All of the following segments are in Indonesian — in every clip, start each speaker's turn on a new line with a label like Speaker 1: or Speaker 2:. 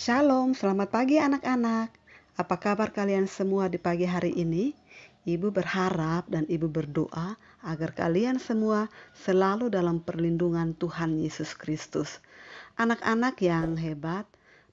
Speaker 1: Shalom, selamat pagi anak-anak. Apa kabar kalian semua di pagi hari ini? Ibu berharap dan ibu berdoa agar kalian semua selalu dalam perlindungan Tuhan Yesus Kristus. Anak-anak yang hebat,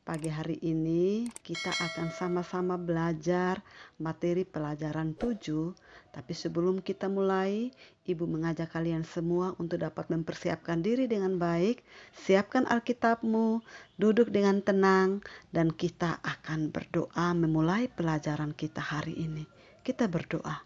Speaker 1: pagi hari ini kita akan sama-sama belajar materi pelajaran 7. Tapi sebelum kita mulai, Ibu mengajak kalian semua untuk dapat mempersiapkan diri dengan baik. Siapkan Alkitabmu, duduk dengan tenang, dan kita akan berdoa memulai pelajaran kita hari ini. Kita berdoa.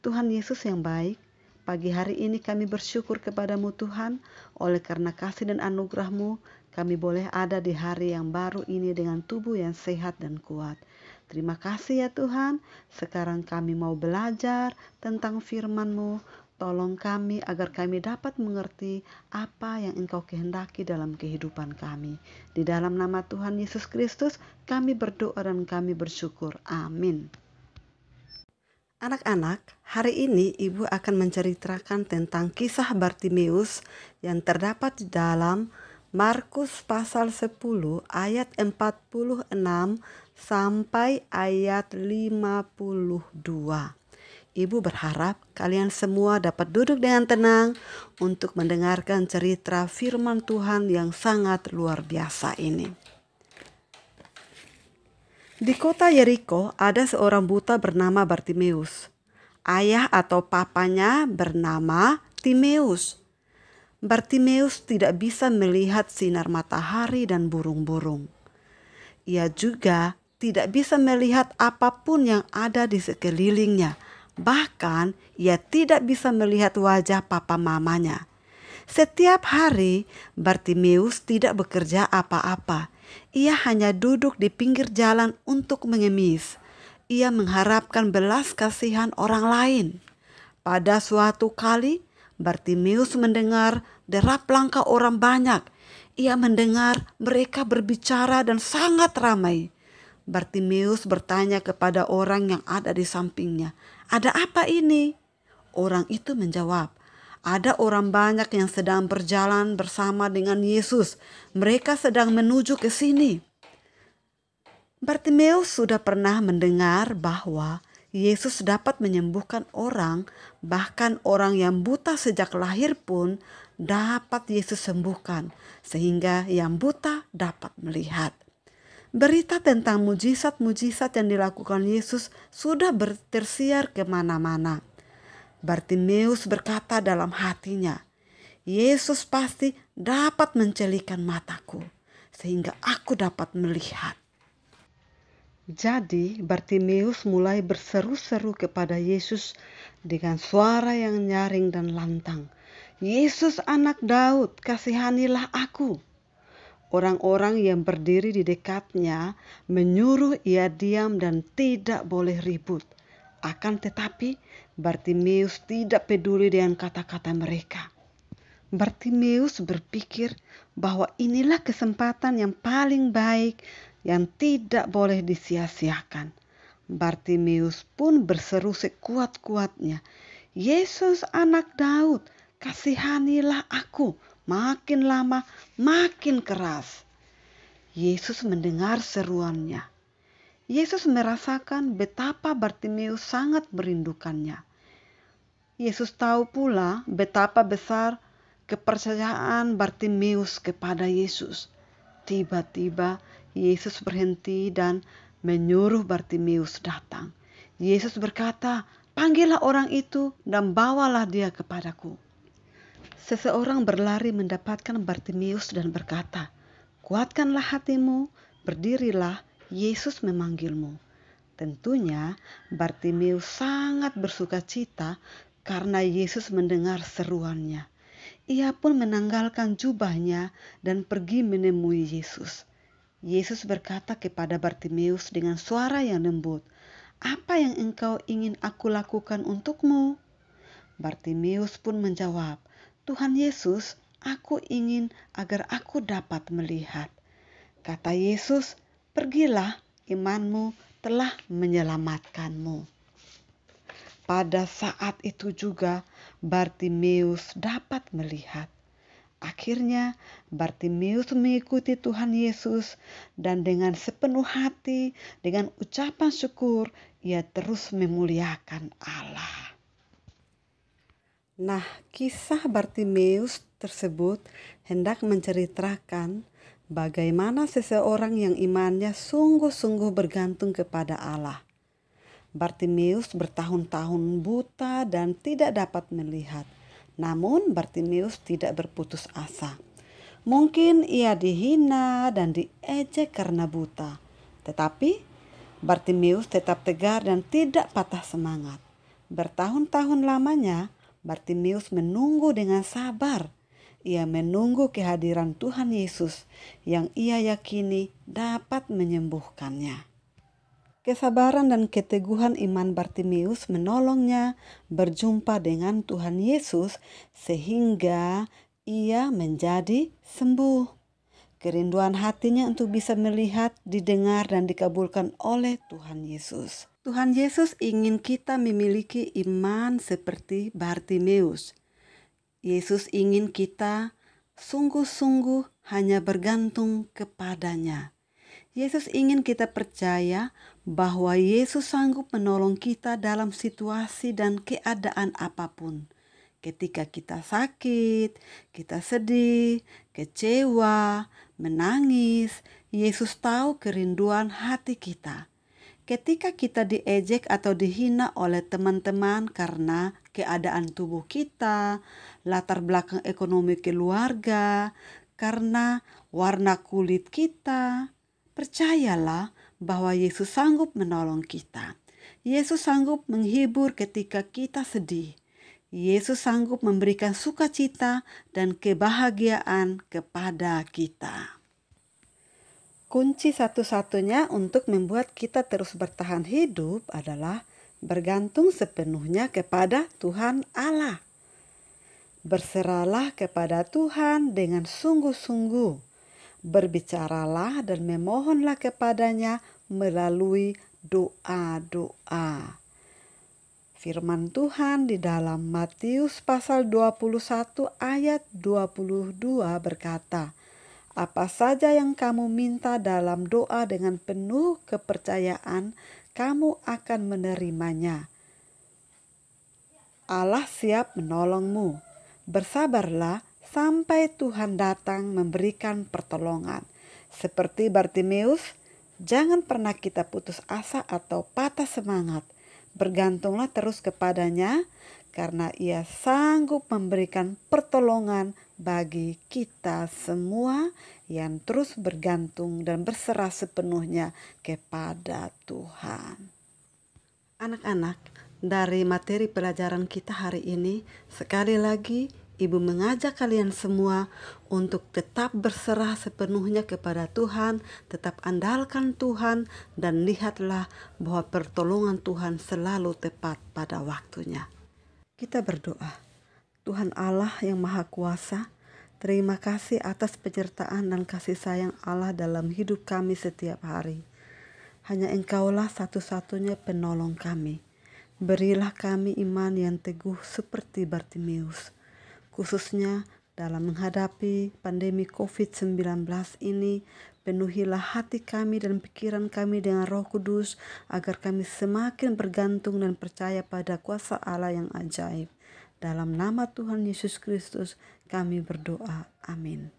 Speaker 1: Tuhan Yesus yang baik, pagi hari ini kami bersyukur kepadamu Tuhan, oleh karena kasih dan anugerah-Mu, kami boleh ada di hari yang baru ini dengan tubuh yang sehat dan kuat. Terima kasih ya Tuhan, sekarang kami mau belajar tentang firman-Mu. Tolong kami agar kami dapat mengerti apa yang Engkau kehendaki dalam kehidupan kami. Di dalam nama Tuhan Yesus Kristus, kami berdoa dan kami bersyukur. Amin. Anak-anak, hari ini Ibu akan menceritakan tentang kisah Bartimeus yang terdapat di dalam Markus pasal 10 ayat 46 sampai ayat 52. Ibu berharap kalian semua dapat duduk dengan tenang untuk mendengarkan cerita firman Tuhan yang sangat luar biasa ini. Di kota Yeriko ada seorang buta bernama Bartimeus. Ayah atau papanya bernama Timeus. Bartimeus tidak bisa melihat sinar matahari dan burung-burung. Ia juga tidak bisa melihat apapun yang ada di sekelilingnya. Bahkan ia tidak bisa melihat wajah papa mamanya. Setiap hari Bartimeus tidak bekerja apa-apa. Ia hanya duduk di pinggir jalan untuk mengemis. Ia mengharapkan belas kasihan orang lain. Pada suatu kali, Bartimeus mendengar derap langkah orang banyak. Ia mendengar mereka berbicara dan sangat ramai. Bartimeus bertanya kepada orang yang ada di sampingnya, "Ada apa ini?" Orang itu menjawab, "Ada orang banyak yang sedang berjalan bersama dengan Yesus. Mereka sedang menuju ke sini." Bartimeus sudah pernah mendengar bahwa Yesus dapat menyembuhkan orang, bahkan orang yang buta sejak lahir pun dapat Yesus sembuhkan, sehingga yang buta dapat melihat. Berita tentang mujizat-mujizat yang dilakukan Yesus sudah tersiar kemana-mana. Bartimeus berkata dalam hatinya, "Yesus pasti dapat mencelikan mataku, sehingga aku dapat melihat." Jadi Bartimeus mulai berseru-seru kepada Yesus dengan suara yang nyaring dan lantang, "Yesus anak Daud, kasihanilah aku." Orang-orang yang berdiri di dekatnya menyuruh ia diam dan tidak boleh ribut. Akan tetapi Bartimeus tidak peduli dengan kata-kata mereka. Bartimeus berpikir bahwa inilah kesempatan yang paling baik yang tidak boleh disia-siakan. Bartimeus pun berseru sekuat-kuatnya, "Yesus anak Daud, kasihanilah aku." Makin lama makin keras. Yesus mendengar seruannya. Yesus merasakan betapa Bartimeus sangat merindukannya. Yesus tahu pula betapa besar kepercayaan Bartimeus kepada Yesus. Tiba-tiba Yesus berhenti dan menyuruh Bartimeus datang. Yesus berkata, "Panggillah orang itu dan bawalah dia kepadaku." Seseorang berlari mendapatkan Bartimeus dan berkata, "Kuatkanlah hatimu, berdirilah, Yesus memanggilmu." Tentunya Bartimeus sangat bersukacita karena Yesus mendengar seruannya. Ia pun menanggalkan jubahnya dan pergi menemui Yesus. Yesus berkata kepada Bartimeus dengan suara yang lembut, "Apa yang engkau ingin aku lakukan untukmu?" Bartimeus pun menjawab, "Tuhan Yesus, aku ingin agar aku dapat melihat." Kata Yesus, "Pergilah, imanmu telah menyelamatkanmu." Pada saat itu juga Bartimeus dapat melihat. Akhirnya Bartimeus mengikuti Tuhan Yesus dan dengan sepenuh hati, dengan ucapan syukur, ia terus memuliakan Allah. Nah, kisah Bartimeus tersebut hendak menceritakan bagaimana seseorang yang imannya sungguh-sungguh bergantung kepada Allah. Bartimeus bertahun-tahun buta dan tidak dapat melihat. Namun Bartimeus tidak berputus asa. Mungkin ia dihina dan diejek karena buta. Tetapi Bartimeus tetap tegar dan tidak patah semangat. Bertahun-tahun lamanya Bartimeus menunggu dengan sabar. Ia menunggu kehadiran Tuhan Yesus yang ia yakini dapat menyembuhkannya. Kesabaran dan keteguhan iman Bartimeus menolongnya berjumpa dengan Tuhan Yesus sehingga ia menjadi sembuh. Kerinduan hatinya untuk bisa melihat, didengar, dan dikabulkan oleh Tuhan Yesus. Tuhan Yesus ingin kita memiliki iman seperti Bartimeus. Yesus ingin kita sungguh-sungguh hanya bergantung kepadanya. Yesus ingin kita percaya bahwa Yesus sanggup menolong kita dalam situasi dan keadaan apapun. Ketika kita sakit, kita sedih, kecewa, menangis, Yesus tahu kerinduan hati kita. Ketika kita diejek atau dihina oleh teman-teman karena keadaan tubuh kita, latar belakang ekonomi keluarga, karena warna kulit kita, percayalah bahwa Yesus sanggup menolong kita. Yesus sanggup menghibur ketika kita sedih. Yesus sanggup memberikan sukacita dan kebahagiaan kepada kita. Kunci satu-satunya untuk membuat kita terus bertahan hidup adalah bergantung sepenuhnya kepada Tuhan Allah. Berserahlah kepada Tuhan dengan sungguh-sungguh. Berbicaralah dan memohonlah kepadanya melalui doa-doa. Firman Tuhan di dalam Matius pasal 21 ayat 22 berkata, "Apa saja yang kamu minta dalam doa dengan penuh kepercayaan, kamu akan menerimanya. Allah siap menolongmu. Bersabarlah sampai Tuhan datang memberikan pertolongan." Seperti Bartimeus, jangan pernah kita putus asa atau patah semangat. Bergantunglah terus kepadanya karena ia sanggup memberikan pertolongan bagi kita semua yang terus bergantung dan berserah sepenuhnya kepada Tuhan. Anak-anak, dari materi pelajaran kita hari ini, sekali lagi Ibu mengajak kalian semua untuk tetap berserah sepenuhnya kepada Tuhan, tetap andalkan Tuhan, dan lihatlah bahwa pertolongan Tuhan selalu tepat pada waktunya. Kita berdoa. Tuhan Allah yang Maha Kuasa, terima kasih atas penyertaan dan kasih sayang Allah dalam hidup kami setiap hari. Hanya Engkaulah satu-satunya penolong kami. Berilah kami iman yang teguh seperti Bartimeus. Khususnya dalam menghadapi pandemi COVID-19 ini, penuhilah hati kami dan pikiran kami dengan Roh Kudus agar kami semakin bergantung dan percaya pada kuasa Allah yang ajaib. Dalam nama Tuhan Yesus Kristus kami berdoa. Amin.